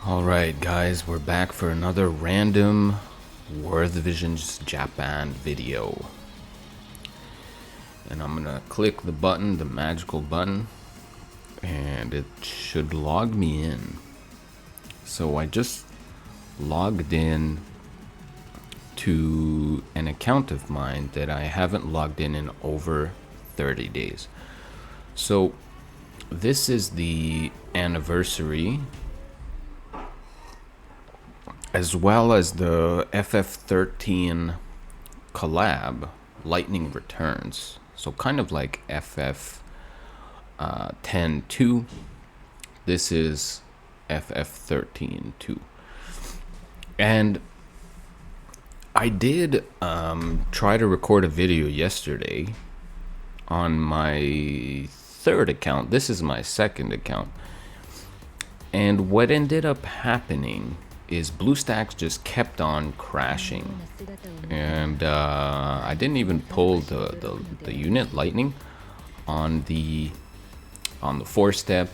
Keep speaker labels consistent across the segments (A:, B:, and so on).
A: Alright guys, we're back for another random World Visions Japan video. And I'm gonna click the button, the magical button, and it should log me in. So I just logged in to an account of mine that I haven't logged in over 30 days. So this is the anniversary as well as the FF13 Collab Lightning Returns. So kind of like FF10-2. This is FF13-2. And I did try to record a video yesterday on my third account. This is my second account. And what ended up happening is BlueStacks just kept on crashing, and I didn't even pull the unit lightning on the 4-step.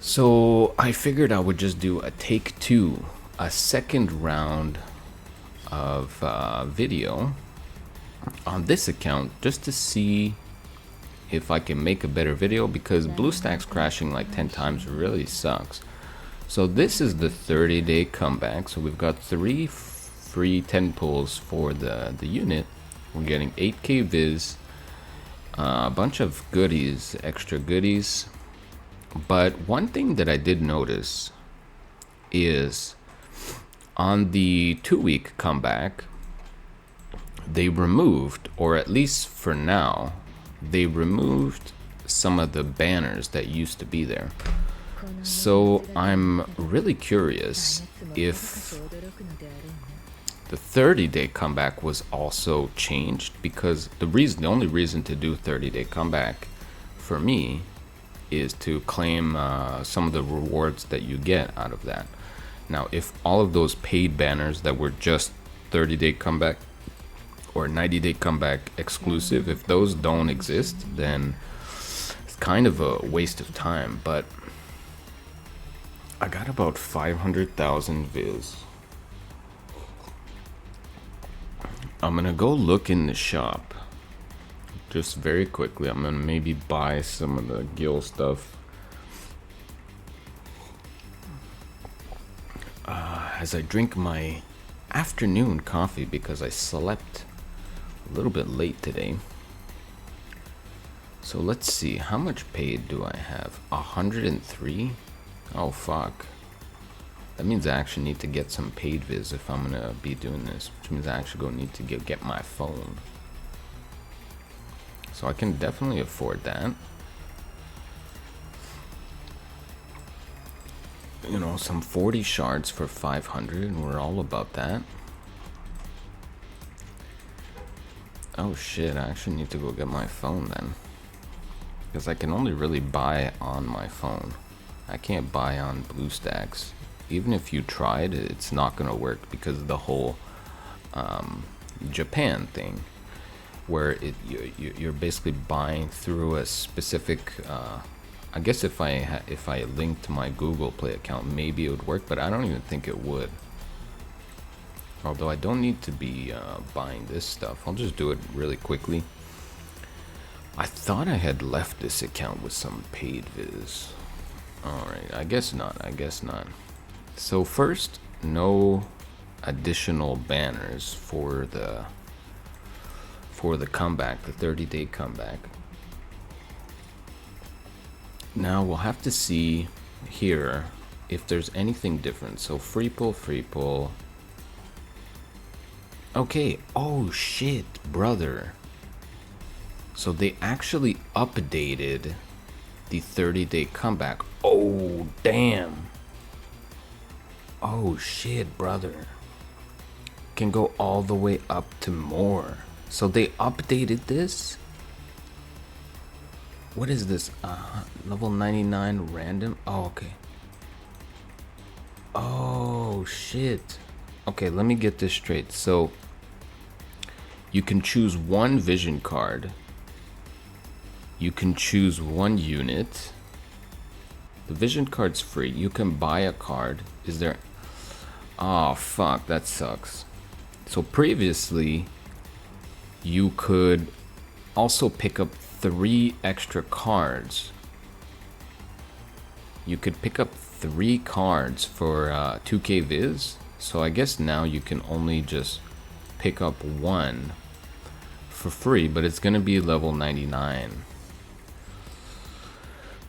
A: So I figured I would just do a take two, a second round of video on this account just to see if I can make a better video, because BlueStacks crashing like 10 times really sucks. So this is the 30-day comeback. So we've got 3 free 10 pulls for the unit. We're getting 8k viz, a bunch of goodies, extra goodies. But one thing that I did notice is on the 2-week comeback, they removed, or at least for now, they removed some of the banners that used to be there. So I'm really curious if the 30-day comeback was also changed, because the only reason to do 30-day comeback for me is to claim some of the rewards that you get out of that. Now, if all of those paid banners that were just 30-day comeback or 90-day comeback exclusive, if those don't exist, then it's kind of a waste of time. But I got about 500,000 viz. I'm gonna go look in the shop just very quickly. I'm gonna maybe buy some of the Gil stuff as I drink my afternoon coffee, because I slept a little bit late today. So let's see, how much paid do I have? 103? Oh fuck. That means I actually need to get some paid viz if I'm gonna be doing this, which means I actually gonna need to get my phone. So I can definitely afford that. You know, some 40 shards for 500, and we're all about that. Oh shit, I actually need to go get my phone then, because I can only really buy on my phone. I can't buy on BlueStacks. Even if you tried, it's not gonna work because of the whole Japan thing, where you're basically buying through a specific. I guess if I linked my Google Play account, maybe it would work, but I don't even think it would. Although I don't need to be buying this stuff. I'll just do it really quickly. I thought I had left this account with some paid viz. Alright, I guess not. So first, no additional banners for the comeback, the 30-day comeback. Now we'll have to see here if there's anything different. So free pull. Okay, oh shit, brother. So they actually updated the 30-day comeback. Oh, damn. Oh shit, brother. Can go all the way up to more. So they updated this? What is this? Level 99 random? Oh, okay. Oh shit. Okay, let me get this straight. So you can choose one vision card. You can choose one unit. The vision card's free. You can buy a card. Is there... Oh, fuck. That sucks. So previously, you could also pick up 3 extra cards. You could pick up 3 cards for 2K Viz. So I guess now you can only just pick up 1 for free, but it's going to be level 99.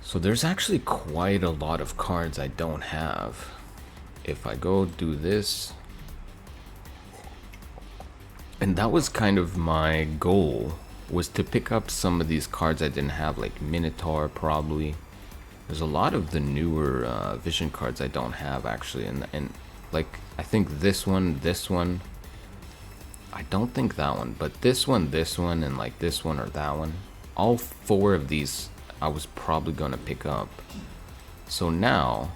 A: So there's actually quite a lot of cards I don't have. If I go do this, and that was kind of my goal, was to pick up some of these cards I didn't have, like Minotaur probably. There's a lot of the newer vision cards I don't have actually, and like I think this one, I don't think that one, but this one, and like this one or that one, all 4 of these I was probably gonna pick up. So now,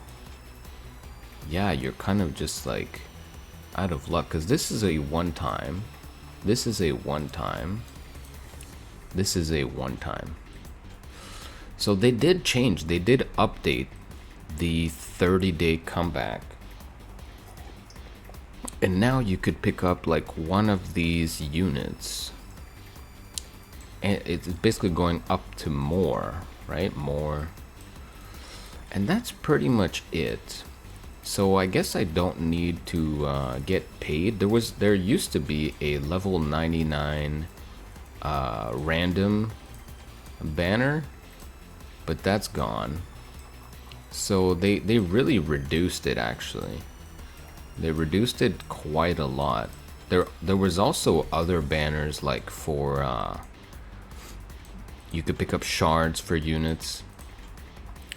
A: yeah, you're kind of just like out of luck, because this is a one-time, this is a one-time, this is a one-time. So they did change, they did update the 30-day comeback, and now you could pick up like one of these units, and it's basically going up to more, right? More, and that's pretty much it. So I guess I don't need to get paid. There used to be a level 99 random banner, but that's gone. So they really reduced it actually. They reduced it quite a lot. There was also other banners like for you could pick up shards for units.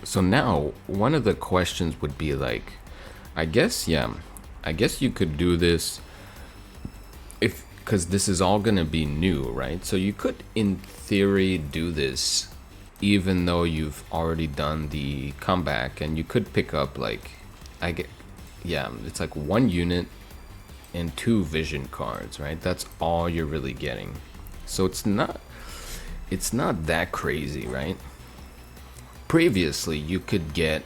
A: So now one of the questions would be like, I guess you could do this if, because this is all gonna be new, right? So you could in theory do this even though you've already done the comeback, and you could pick up like, it's like 1 unit and 2 vision cards, right? That's all you're really getting. So it's not that crazy, right? Previously you could get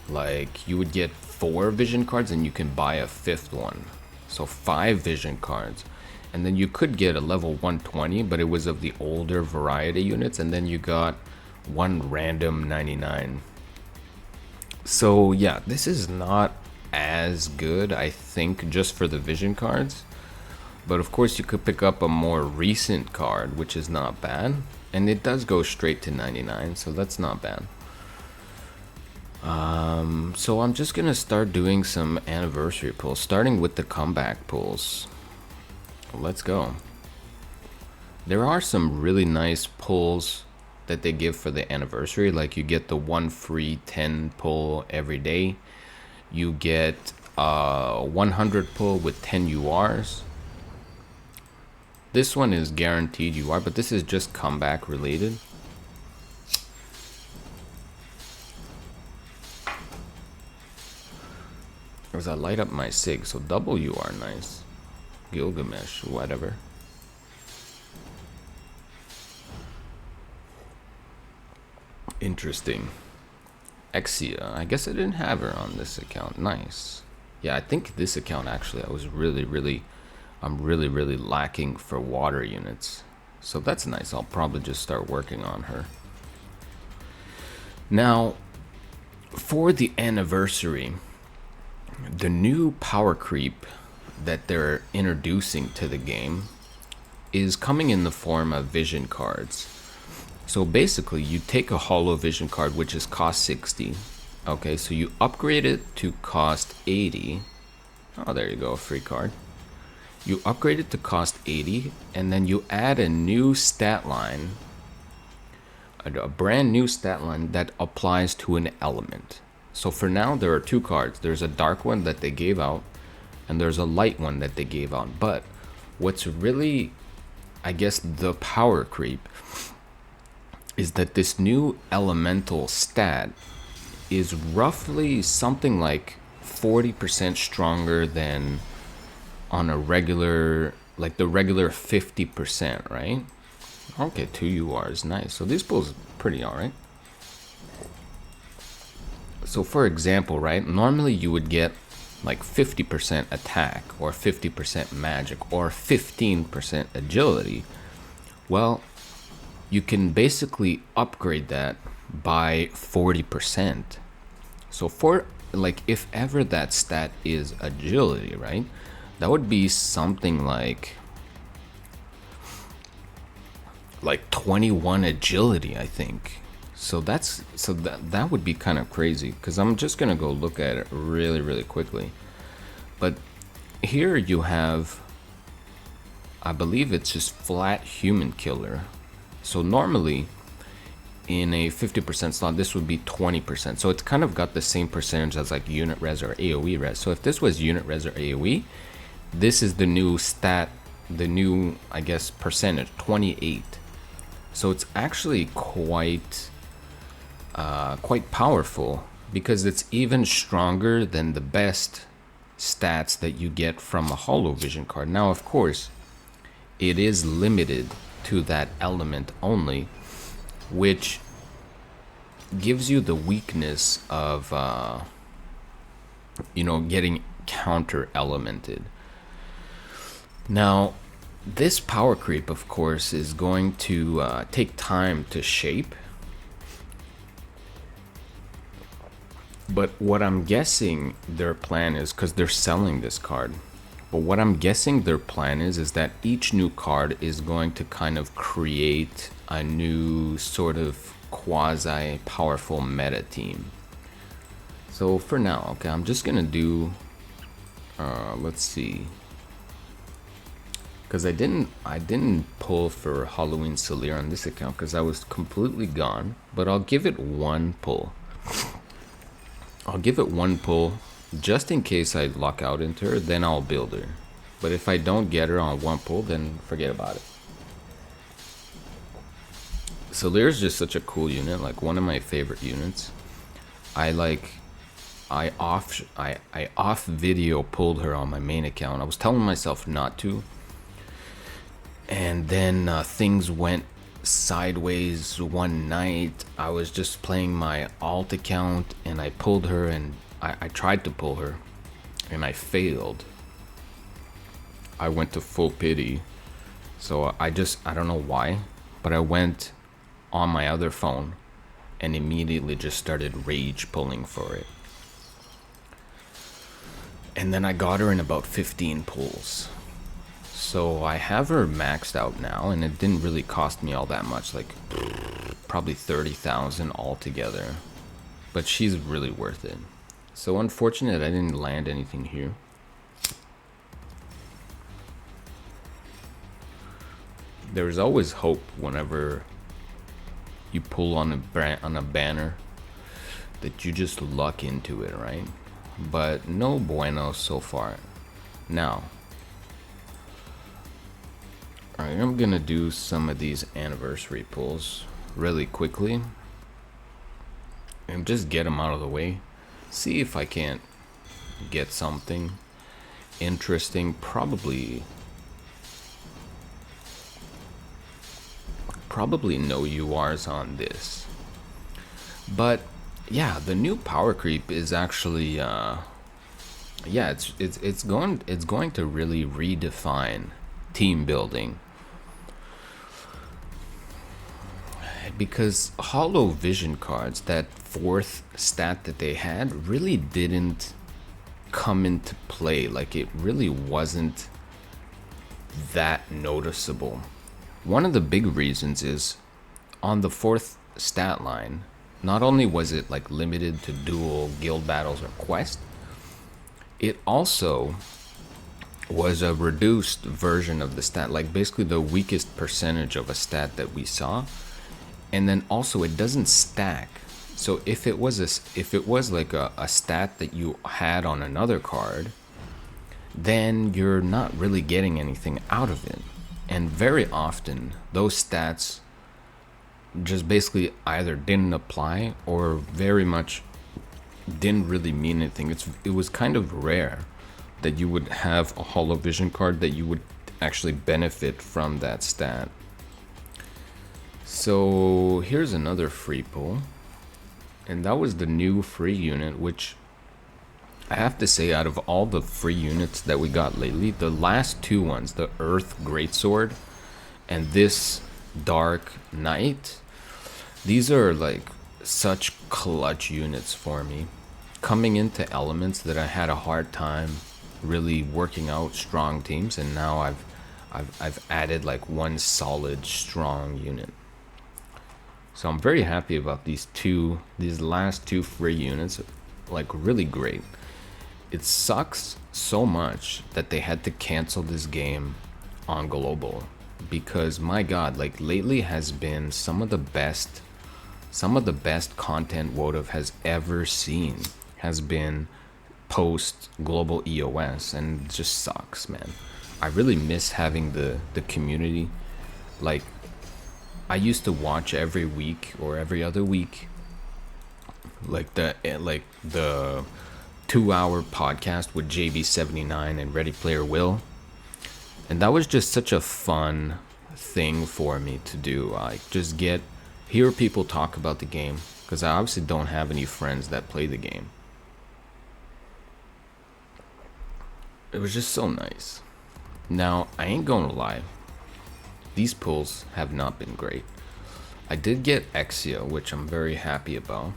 A: like, you would get 4 vision cards and you can buy a 5th one, so 5 vision cards, and then you could get a level 120, but it was of the older variety units, and then you got 1 random 99. So yeah, this is not as good, I think, just for the vision cards, but of course you could pick up a more recent card, which is not bad, and it does go straight to 99, so that's not bad. So I'm just gonna start doing some anniversary pulls, starting with the comeback pulls. Let's go. There are some really nice pulls that they give for the anniversary, like you get the 1 free 10 pull every day. You get 100 pull with 10 URs. This one is guaranteed UR, but this is just comeback related. As I light up my SIG, so double UR, nice. Gilgamesh, whatever. Interesting. Exia, I guess I didn't have her on this account. Nice. Yeah, I think this account actually I was I'm really lacking for water units, so that's nice. I'll probably just start working on her. Now for the anniversary, the new power creep that they're introducing to the game is coming in the form of vision cards. So basically you take a holo vision card, which is cost 60. Okay, so you upgrade it to cost 80. Oh, there you go, a free card. You upgrade it to cost 80, and then you add a new stat line, a brand new stat line that applies to an element. So for now there are 2 cards. There's a dark one that they gave out, and there's a light one that they gave out. But what's really, I guess, the power creep is that this new elemental stat is roughly something like 40% stronger than on a regular, like the regular 50%, right? Okay, 2 URs, nice. So these pulls pretty alright. So for example, right, normally you would get like 50% attack or 50% magic or 15% agility. Well, you can basically upgrade that by 40%. So for like, if ever that stat is agility, right, that would be something like 21 agility, I think. So that would be kind of crazy, because I'm just gonna go look at it really quickly. But here you have, I believe it's just flat human killer. So normally in a 50% slot, this would be 20%. So it's kind of got the same percentage as like unit res or AoE res. So if this was unit res or AoE, this is the new stat, the new, I guess, percentage, 28. So it's actually quite powerful, because it's even stronger than the best stats that you get from a Holo Vision card. Now, of course, it is limited to that element only, which gives you the weakness of, getting counter elemented. Now, this power creep, of course, is going to take time to shape. But what I'm guessing their plan is, because they're selling this card, but what I'm guessing their plan is that each new card is going to kind of create a new sort of quasi-powerful meta team. So for now, okay, I'm just gonna do, let's see, because I didn't pull for Halloween Salir on this account because I was completely gone, but I'll give it one pull. I'll give it one pull just in case I luck out into her, then I'll build her. But if I don't get her on one pull, then forget about it. Salir's just such a cool unit, like one of my favorite units. I off video pulled her on my main account. I was telling myself not to, and then things went sideways one night. I was just playing my alt account and I pulled her, and I tried to pull her and I failed. I went to full pity. So I don't know why, but I went on my other phone and immediately just started rage pulling for it. And then I got her in about 15 pulls. So I have her maxed out now, and it didn't really cost me all that much, like probably 30,000 altogether. But she's really worth it. So unfortunate I didn't land anything here. There's always hope whenever you pull on a banner that you just luck into it, right? But no bueno so far. Now, alright, I'm gonna do some of these anniversary pulls really quickly and just get them out of the way. See if I can't get something interesting. Probably no URs on this. But yeah, the new power creep is actually it's going to really redefine team building, because Holo Vision cards, that fourth stat that they had, really didn't come into play. Like, it really wasn't that noticeable. One of the big reasons is on the fourth stat line, not only was it like limited to duel, guild battles, or quest, it also was a reduced version of the stat, like basically the weakest percentage of a stat that we saw. And then also it doesn't stack. So if it was like a stat that you had on another card, then you're not really getting anything out of it. And very often those stats just basically either didn't apply or very much didn't really mean anything. It was kind of rare that you would have a Holo Vision card that you would actually benefit from that stat. So here's another free pull. And that was the new free unit, which I have to say, out of all the free units that we got lately, the last two ones, the Earth Greatsword and this Dark Knight, these are like such clutch units for me. Coming into elements that I had a hard time really working out strong teams, and now I've added like one solid strong unit. So I'm very happy about these last two free units, like really great. It sucks so much that they had to cancel this game on global, because my god, like lately has been some of the best content WOTV has ever seen has been post global EOS, and it just sucks, man. I really miss having the community. Like, I used to watch every week or every other week, like the 2-hour podcast with JB79 and Ready Player Will, and that was just such a fun thing for me to do. Like, just hear people talk about the game, because I obviously don't have any friends that play the game. It was just so nice. Now, I ain't gonna lie, these pulls have not been great. I did get Exia, which I'm very happy about.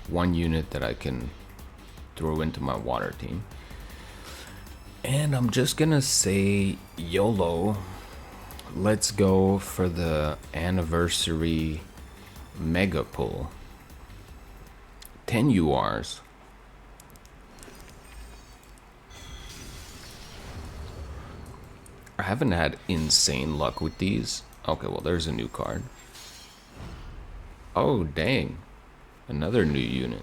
A: One unit that I can throw into my water team. And I'm just gonna say YOLO. Let's go for the anniversary mega pull. 10 URs. I haven't had insane luck with these. Okay, well, there's a new card. Oh, dang. Another new unit.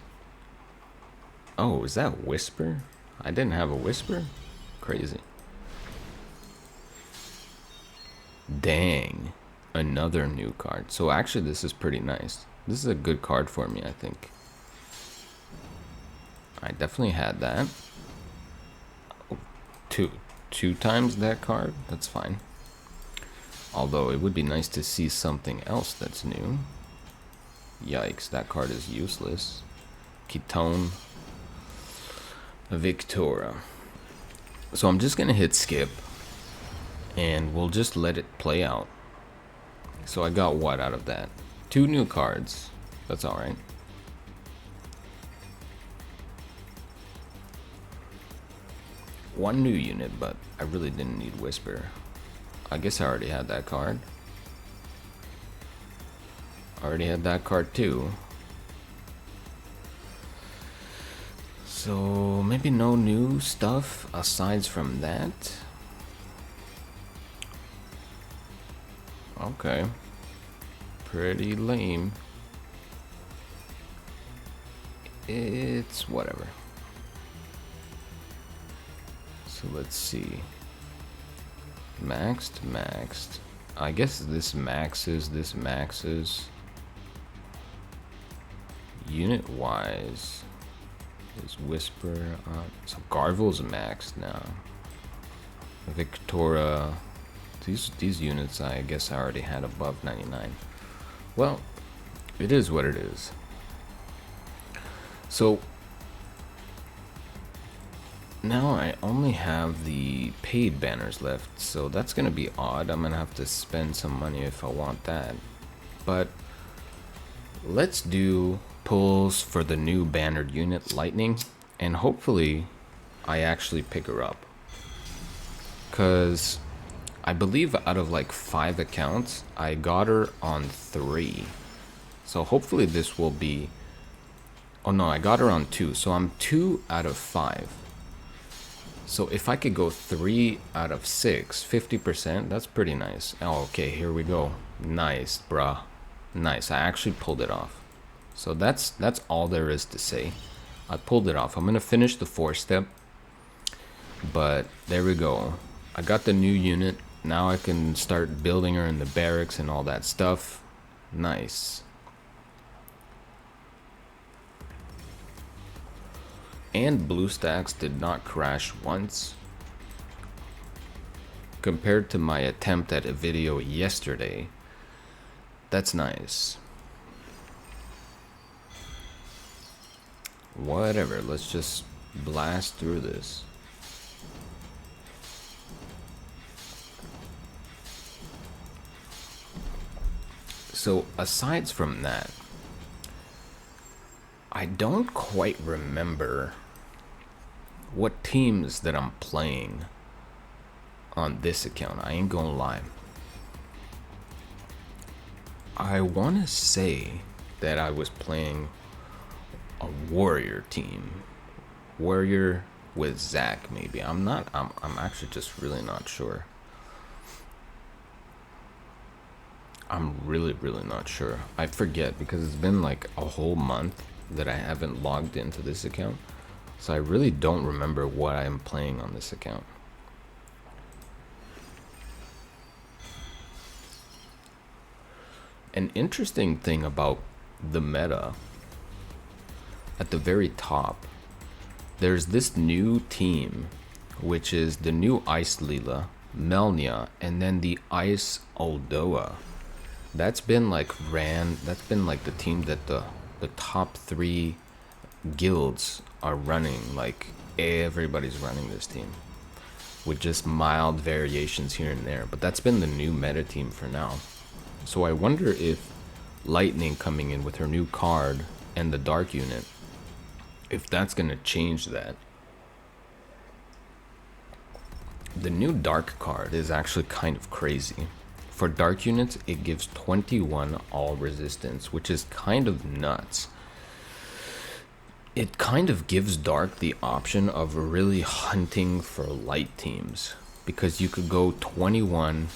A: Oh, is that Whisper? I didn't have a Whisper? Crazy. Dang. Another new card. So actually, this is pretty nice. This is a good card for me, I think. I definitely had that. Two times that card? That's fine. Although it would be nice to see something else that's new. Yikes, that card is useless. Ketone. Victora. So I'm just gonna hit skip, and we'll just let it play out. So I got what out of that? 2 new cards. That's alright. One new unit, but I really didn't need Whisper. I guess I already had that card. I already had that card too. So maybe no new stuff aside from that. Okay. Pretty lame. It's whatever. So let's see. Maxed. I guess this maxes. Unit wise is Whisper. So Garvel's maxed now. Victoria. These units I guess I already had above 99. Well, it is what it is. So now I only have the paid banners left, so that's gonna be odd. I'm gonna have to spend some money if I want that. But let's do pulls for the new bannered unit, Lightning, and hopefully I actually pick her up. Cause I believe out of like 5 accounts, I got her on 3. So hopefully this will be... Oh no, I got her on 2. So I'm 2 out of 5. So if I could go 3 out of 6, 50%, that's pretty nice. Oh, okay, here we go. Nice, bruh. Nice, I actually pulled it off. So that's all there is to say. I pulled it off. I'm going to finish the 4-step. But there we go. I got the new unit. Now I can start building her in the barracks and all that stuff. Nice. And BlueStacks did not crash once. Compared to my attempt at a video yesterday. That's nice. Whatever, let's just blast through this. So aside from that, I don't quite remember what teams that I'm playing on this account. I ain't gonna lie. I want to say that I was playing a warrior team. Warrior with Zach, maybe. I'm actually just really not sure. I'm really not sure. I forget because it's been like a whole month that I haven't logged into this account. So I really don't remember what I'm playing on this account. An interesting thing about the meta, at the very top, there's this new team, which is the new Ice Leela, Melnia, and then the Ice Aldoa. That's been like the team that the top 3 guilds are running. Like everybody's running this team with just mild variations here and there, but that's been the new meta team for now. So I wonder if Lightning coming in with her new card and the Dark unit, if that's gonna change that. The new Dark card is actually kind of crazy. For Dark units, it gives 21 all resistance, which is kind of nuts. It kind of gives Dark the option of really hunting for light teams, because you could go 21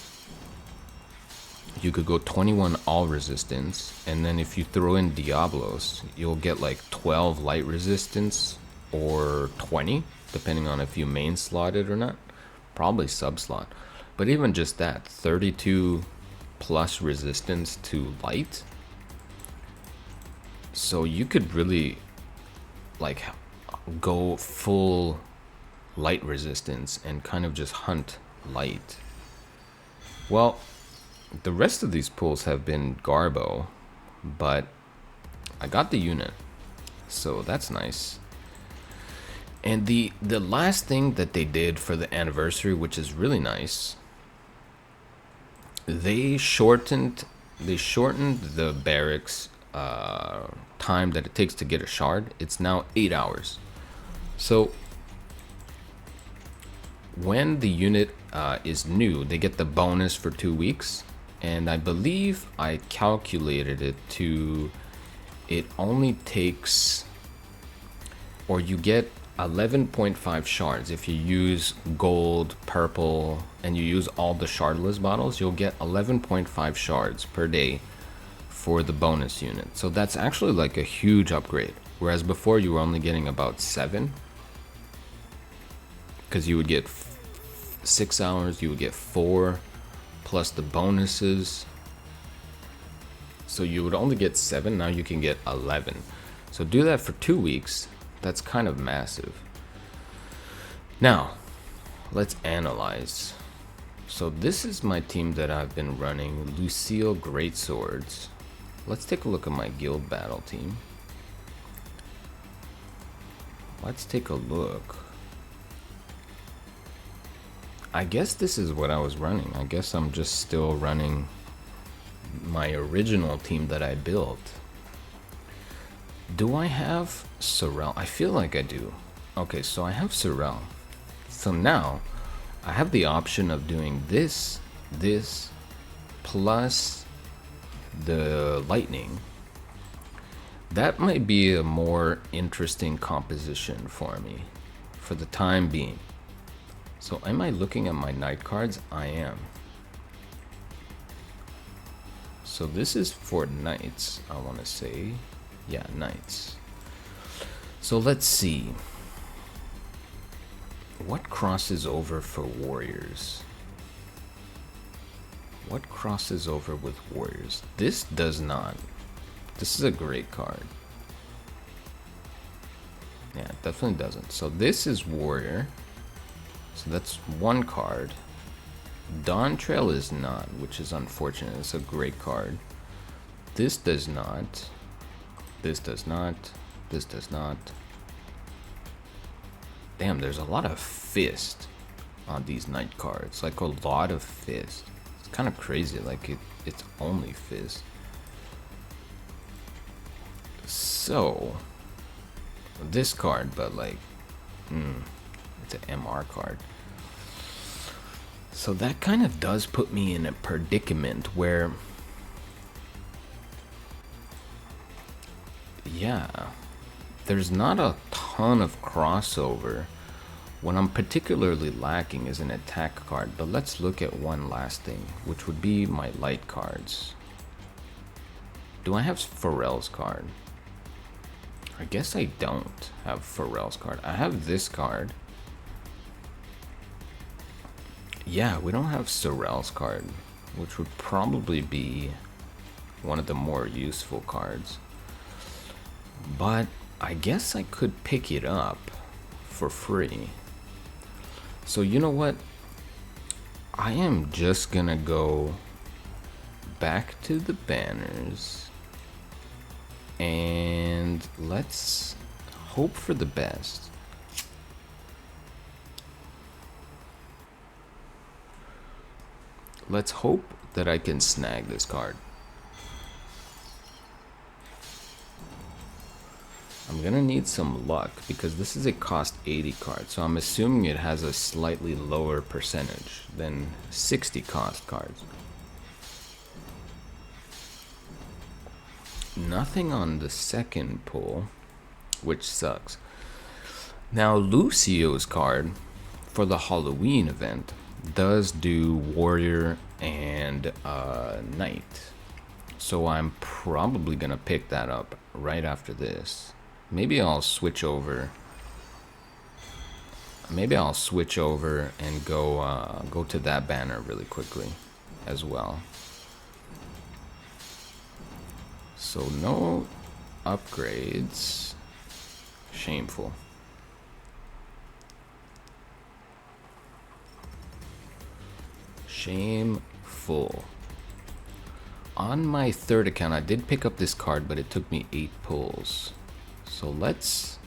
A: all resistance, and then if you throw in Diablos, you'll get like 12 light resistance or 20, depending on if you main slot it or not. Probably sub slot. But even just that, 32 plus resistance to light. So you could really like go full light resistance and kind of just hunt light. Well, the rest of these pulls have been Garbo, but I got the unit, so that's nice. And the last thing that they did for the anniversary, which is really nice, they shortened the barracks time that it takes to get a shard. It's now 8 hours. So when the unit is new, they get the bonus for 2 weeks, and I believe I calculated it to, it only takes, or you get 11.5 shards. If you use gold, purple, and you use all the shardless bottles, you'll get 11.5 shards per day for the bonus unit. So that's actually like a huge upgrade, whereas before you were only getting about 7, because you would get 6 hours, you would get 4 plus the bonuses, so you would only get 7. Now you can get 11. So do that for 2 weeks. That's kind of massive. Now let's analyze. So this is my team that I've been running, Lucille Greatswords. Let's take a look at my guild battle team. Let's take a look. I guess this is what I was running. I guess I'm just still running my original team that I built. Do I have Sorrel? I feel like I do. Okay, so I have Sorrel. So now I have the option of doing this plus the lightning. That might be a more interesting composition for me for the time being. So am I looking at my night cards? I am. So this is for knights, I want to say. Yeah, knights. So let's see. What crosses over for warriors? What crosses over with warriors? This does not. This is a great card. Yeah, it definitely doesn't. So this is warrior. So that's one card. Dawn Trail is not, which is unfortunate. It's a great card. This does not. This does not. This does not. damn, there's a lot of fist on these night cards. Like a lot of fist. It's kind of crazy. Like it's only fist. So this card, but like, it's an MR card. So that kind of does put me in a predicament where, yeah, there's not a ton of crossover. What I'm particularly lacking is an attack card, but let's look at one last thing, which would be my light cards. Do I have Pharrell's card? I guess I don't have Pharrell's card. I have this card. Yeah, we don't have Sorrel's card, which would probably be one of the more useful cards. But I guess I could pick it up for free. So you know what? I am just gonna go back to the banners and let's hope for the best. Let's hope that I can snag this card. I'm gonna need some luck because this is a cost 80 card, so I'm assuming it has a slightly lower percentage than 60 cost cards. Nothing on the second pull, which sucks. Now Lucio's card for the Halloween event does do warrior and knight, so I'm probably gonna pick that up right after this. Maybe I'll switch over and go to that banner really quickly as well. So no upgrades. Shameful. Shameful. On my third account, I did pick up this card, but it took me 8 pulls. So let's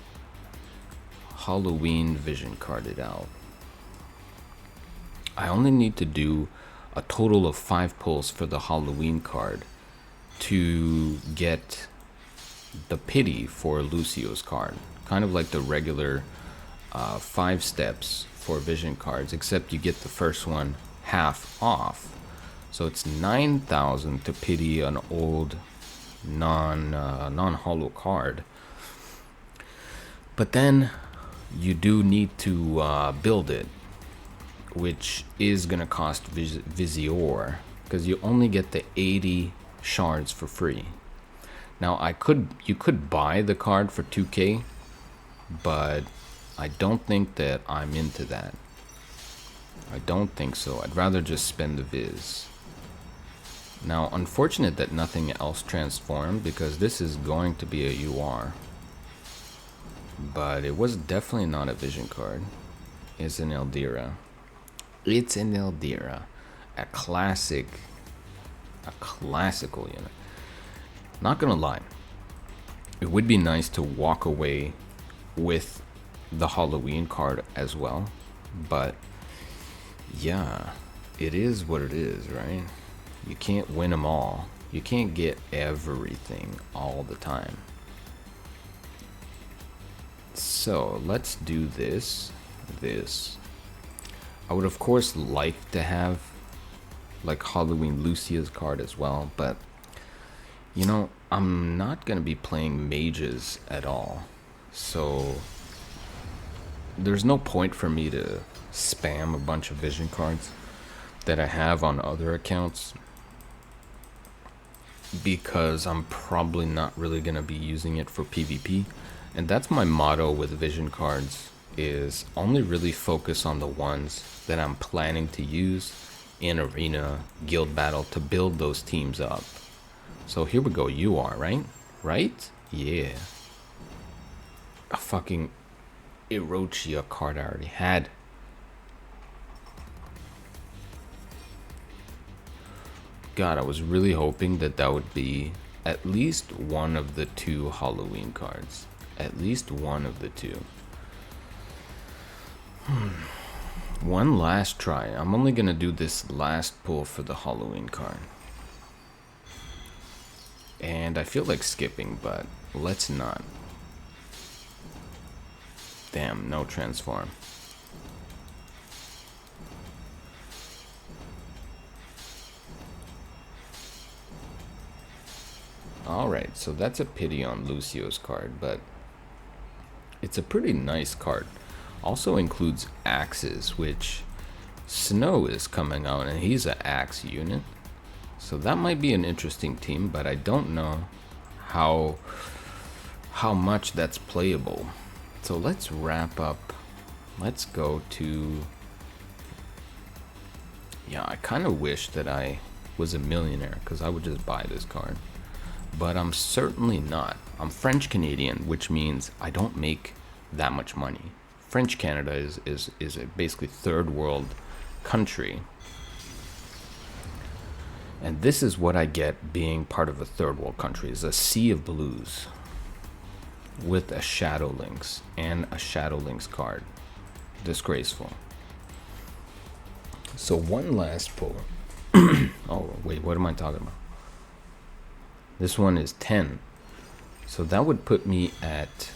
A: Halloween vision card it out. I only need to do a total of 5 pulls for the Halloween card to get the pity for Lucio's card. Kind of like the regular 5 steps for vision cards, except you get the first one half off. So it's 9,000 to pity an old non-holo card. But then you do need to build it, which is gonna cost Visior, because you only get the 80 shards for free. Now you could buy the card for 2k, but I don't think that I'm into that. I don't think so. I'd rather just spend the Viz. Now, unfortunate that nothing else transformed, because this is going to be a UR. But it was definitely not a vision card. It's an Eldira. It's an Eldira. A classical unit. Not gonna lie, it would be nice to walk away with the Halloween card as well, but yeah, it is what it is, right? You can't win them all. You can't get everything all the time. So let's do this. I would of course like to have like Halloween Lucia's card as well, but you know, I'm not gonna be playing mages at all, so there's no point for me to spam a bunch of vision cards that I have on other accounts, because I'm probably not really gonna be using it for PvP. And that's my motto with vision cards, is only really focus on the ones that I'm planning to use in arena, guild battle, to build those teams up. So here we go. You are right? Yeah. A fucking Orochia card I already had. God, I was really hoping that that would be at least one of the 2 Halloween cards. At least one of the 2. One last try. I'm only gonna do this last pull for the Halloween card. And I feel like skipping, but let's not. Damn, no transform. Alright, so that's a pity on Lucio's card, but it's a pretty nice card. Also includes axes, which Snow is coming out, and he's an axe unit. So that might be an interesting team, but I don't know how much that's playable. So let's wrap up. Let's go to... Yeah, I kind of wish that I was a millionaire, because I would just buy this card. But I'm certainly not. I'm French Canadian, which means I don't make that much money. French Canada is a basically third world country. And this is what I get being part of a third world country, is a sea of blues with a Shadow Lynx and a Shadow Lynx card. Disgraceful. So one last pull. Oh, wait, what am I talking about? This one is 10. So that would put me at...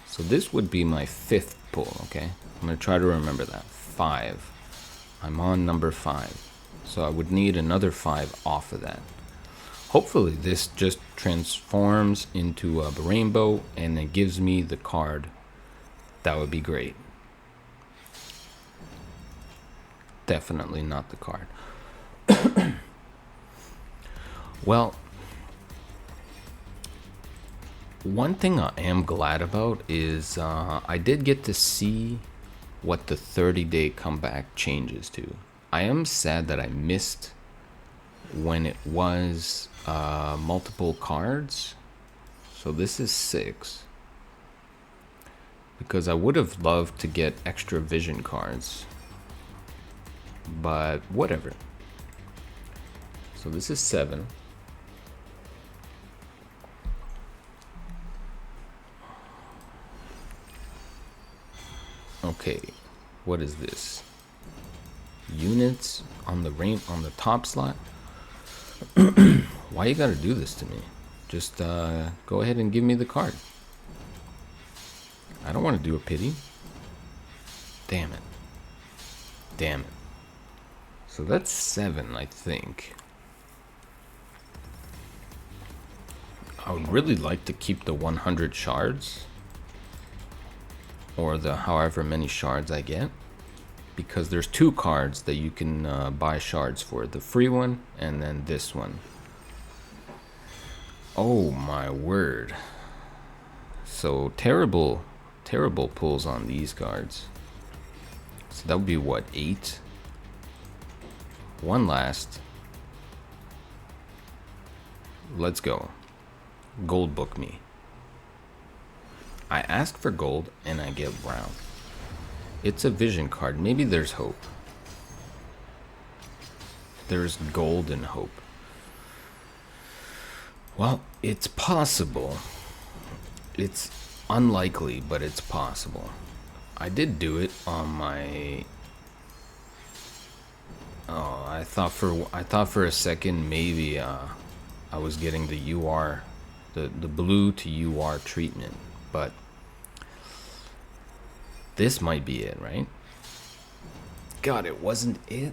A: So this would be my 5th pull, okay? I'm going to try to remember that. 5. I'm on number 5. So I would need another 5 off of that. Hopefully this just transforms into a rainbow and it gives me the card. That would be great. Definitely not the card. Well, one thing I am glad about is I did get to see what the 30-day comeback changes to. I am sad that I missed when it was multiple cards. So this is 6. Because I would have loved to get extra vision cards. But whatever. So this is 7. Okay, what is this? Units on the top slot. Why you gotta do this to me? Just go ahead and give me the card. I don't want to do a pity. Damn it. Damn it. So that's 7, I think. I would really like to keep the 100 shards. Or the however many shards I get. Because there's 2 cards that you can buy shards for. The free one and then this one. Oh my word. So terrible pulls on these cards. So that would be what, 8? One last. Let's go. Gold book me. I ask for gold and I get brown. It's a vision card. Maybe there's hope. There's gold and hope. Well, it's possible. It's unlikely, but it's possible. I did do it on my... Oh, I thought for a second maybe I was getting the UR, the blue to UR treatment, but this might be it, right? God, it wasn't it.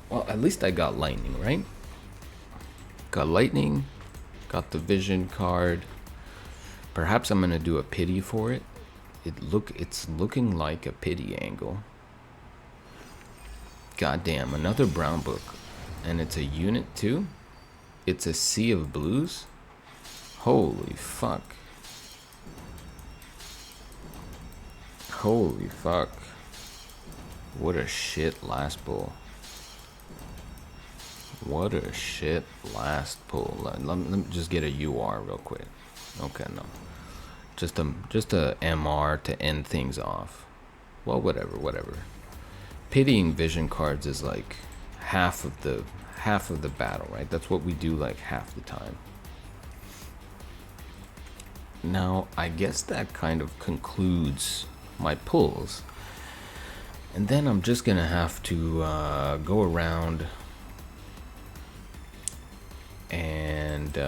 A: Well, at least I got lightning, right? Got lightning, got the vision card. Perhaps I'm gonna do a pity for it. It's looking like a pity angle. Goddamn, another brown book. And it's a unit too? It's a sea of blues? Holy fuck. Holy fuck. What a shit last pull. What a shit last pull. Let me just get a UR real quick. Okay, no. Just a MR to end things off. Well, whatever. Pitying vision cards is like half of the battle, right? That's what we do like half the time. Now, I guess that kind of concludes my pulls. And then I'm just gonna have to go around and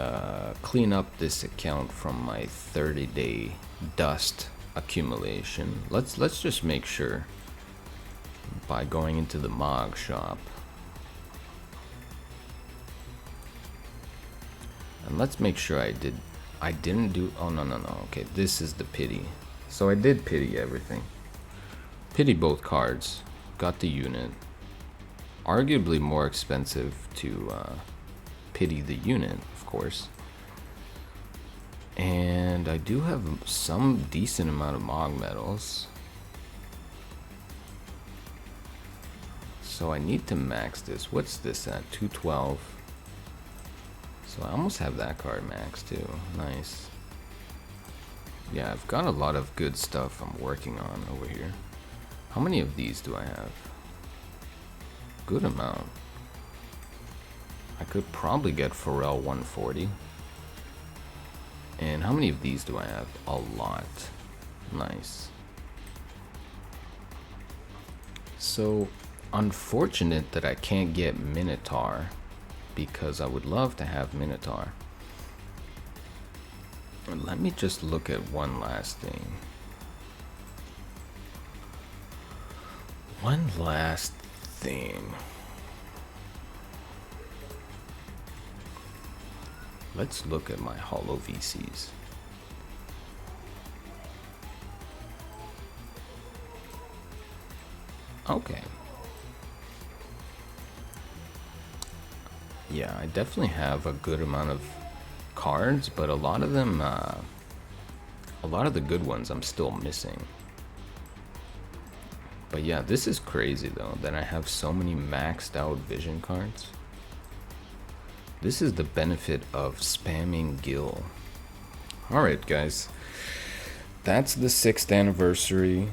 A: clean up this account from my 30-day dust accumulation. Let's just make sure by going into the Mog shop. And let's make sure I didn't do, oh no, okay, this is the pity. So I did pity everything. Pity both cards, got the unit. Arguably more expensive to pity the unit, of course. And I do have some decent amount of Mog medals. So I need to max this. What's this at? 212. So I almost have that card maxed too. Nice. Yeah, I've got a lot of good stuff I'm working on over here. How many of these do I have? Good amount. I could probably get Pharrell 140. And how many of these do I have? A lot. Nice. So, unfortunate that I can't get Minotaur, because I would love to have Minotaur. Let me just look at one last thing. One last thing. Let's look at my holo VCs. Okay. Yeah, I definitely have a good amount of cards, but a lot of them, a lot of the good ones I'm still missing. But yeah, this is crazy though, that I have so many maxed out vision cards. This is the benefit of spamming Gil. Alright guys, that's the 6th anniversary.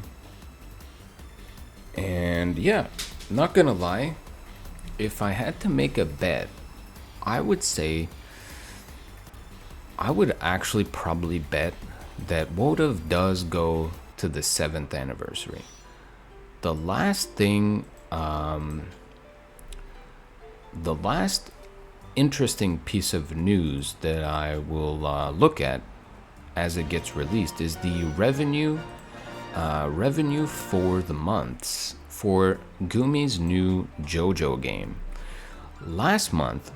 A: And yeah, not gonna lie, if I had to make a bet, I would say I would actually probably bet that WOTV does go to the 7th anniversary. The last thing, the last interesting piece of news that I will look at as it gets released is the revenue for the months for Gumi's new JoJo game. Last month,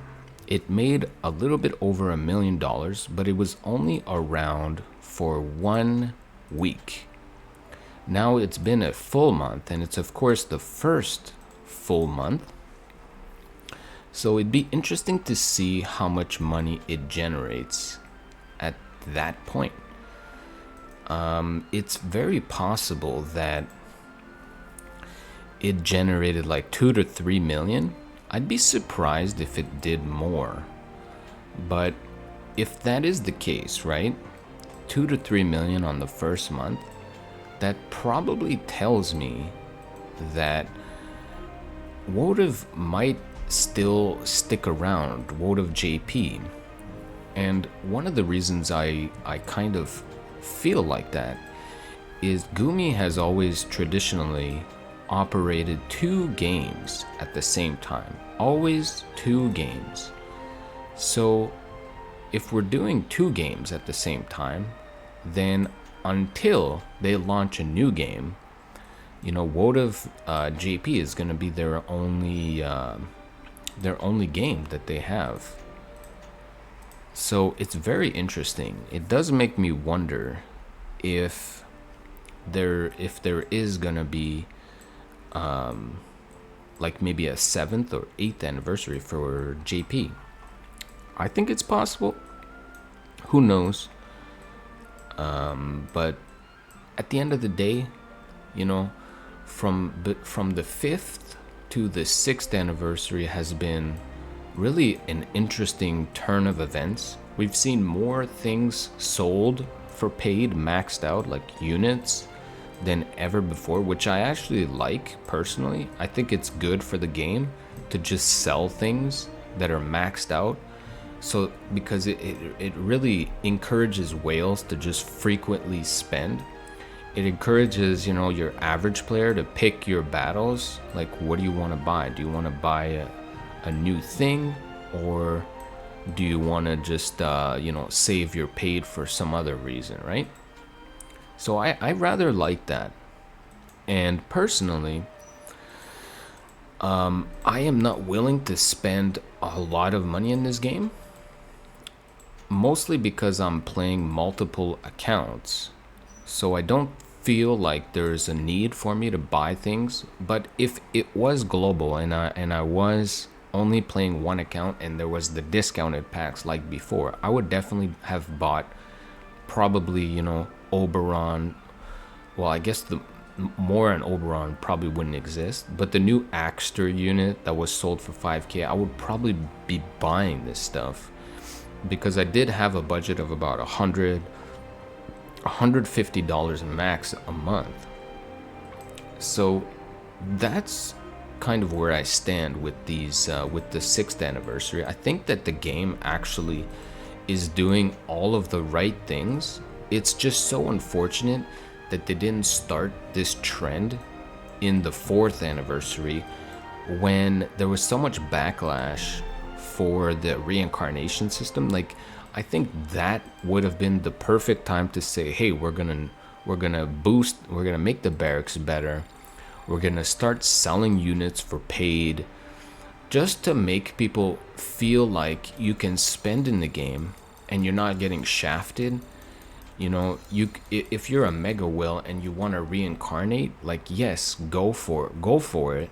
A: it made a little bit over $1 million, but it was only around for 1 week. Now it's been a full month, and it's of course the first full month. So it'd be interesting to see how much money it generates at that point. It's very possible that it generated like 2 to 3 million. I'd be surprised if it did more. But if that is the case, right? 2 to 3 million on the first month, that probably tells me that WOTV might still stick around, WOTV JP. And one of the reasons I kind of feel like that is Gumi has always traditionally operated 2 games at the same time. Always 2 games. So if we're doing 2 games at the same time, then until they launch a new game, you know, WOTV JP is going to be their only game that they have. So it's very interesting. It does make me wonder if there is going to be like maybe a 7th or 8th anniversary for JP. I think it's possible. Who knows? But at the end of the day, you know, from the 5th to the 6th anniversary has been really an interesting turn of events. We've seen more things sold for paid, maxed out, like units, than ever before, which I actually like personally. I think it's good for the game to just sell things that are maxed out So because it really encourages whales to just frequently spend. It encourages, you know, your average player to pick your battles. Like, what do you want to buy? Do you want to buy a new thing, or do you want to just you know, save your paid for some other reason, right? So I rather like that. And personally, I am not willing to spend a lot of money in this game, mostly because I'm playing multiple accounts. So I don't feel like there's a need for me to buy things. But if it was global and I was only playing one account and there was the discounted packs like before, I would definitely have bought probably, you know, Oberon. Well, I guess the more and Oberon probably wouldn't exist, but the new Axter unit that was sold for 5k, I would probably be buying this stuff because I did have a budget of about $150 max a month. So that's kind of where I stand with these with the 6th anniversary. I think that the game actually is doing all of the right things. It's just so unfortunate that they didn't start this trend in the 4th anniversary when there was so much backlash for the reincarnation system. Like, I think that would have been the perfect time to say, hey, we're gonna make the barracks better. We're gonna start selling units for paid, just to make people feel like you can spend in the game and you're not getting shafted. You know, if you're a mega whale and you want to reincarnate, like, yes, go for it.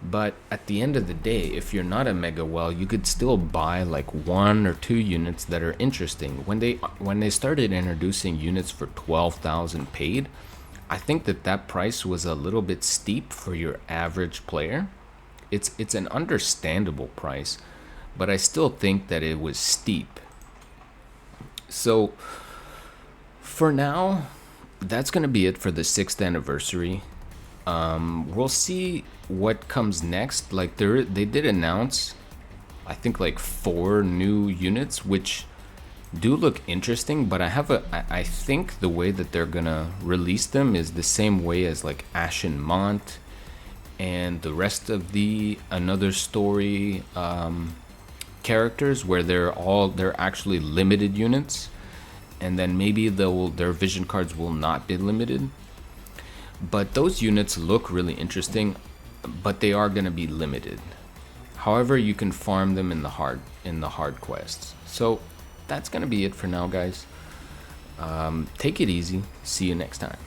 A: But at the end of the day, if you're not a mega whale, you could still buy like 1 or 2 units that are interesting. When they started introducing units for 12,000 paid, I think that price was a little bit steep for your average player. It's an understandable price, but I still think that it was steep. So for now, that's gonna be it for the 6th anniversary. We'll see what comes next. Like, they did announce, I think, like 4 new units, which do look interesting, but I think the way that they're gonna release them is the same way as like Ashen Mont and the rest of the Another Story characters, where they're actually limited units, and then maybe their vision cards will not be limited. But those units look really interesting, but they are going to be limited. However, you can farm them in the hard quests. So that's going to be it for now, guys. Take it easy. See you next time.